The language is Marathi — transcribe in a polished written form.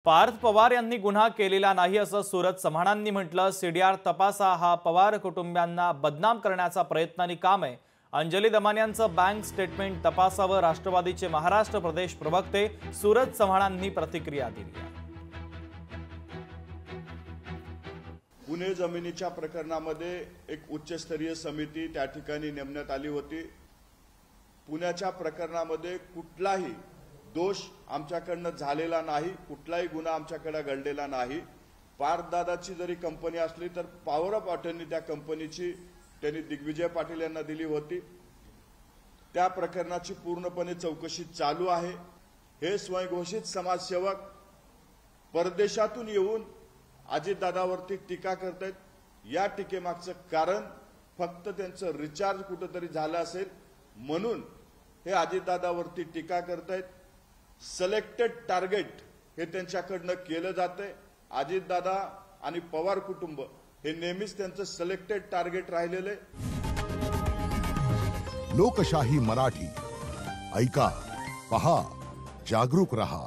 पार्थ पवार यांनी गुन्हा केलेला नाही असं सूरज चव्हाणांनी म्हटलं। सीडीआर तपासा हा पवार कुटुंबियांना बदनाम करण्याचा प्रयत्न आणि काम आहे। अंजली दमानियांचं बँक स्टेटमेंट तपासावं, राष्ट्रवादीचे महाराष्ट्र प्रदेश प्रवक्ते सूरज चव्हाणांनी प्रतिक्रिया दिली। पुणे जमिनीच्या प्रकरणामध्ये एक उच्चस्तरीय समिती त्या ठिकाणी नेमण्यात आली होती। पुण्याच्या प्रकरणामध्ये कुठलाही दोष आमच्याकडनं झालेला नाही, कुठलाही गुन्हा आमच्याकडे घडलेला नाही। पार्थदादाची जरी कंपनी असली तर पॉवर ऑफ अटर्नी त्या कंपनीची त्यांनी दिग्विजय पाटील यांना दिली होती। त्या प्रकरणाची पूर्णपणे चौकशी चालू आहे। हे स्वयंघोषित समाजसेवक परदेशातून येऊन अजितदादावरती टीका करतात। या टीकेमागचं कारण फक्त त्यांचं रिचार्ज कुठेतरी झालं असेल म्हणून हे अजितदादावरती टीका करतात। सिलेक्टेड टार्गेट हे त्यांच्याकडनं केलं जातंय। अजितदादा आणि पवार कुटुंब हे नेहमीच त्यांचं सिलेक्टेड टार्गेट राहिलेले। लोकशाही मराठी ऐका, पहा, जागरूक रहा।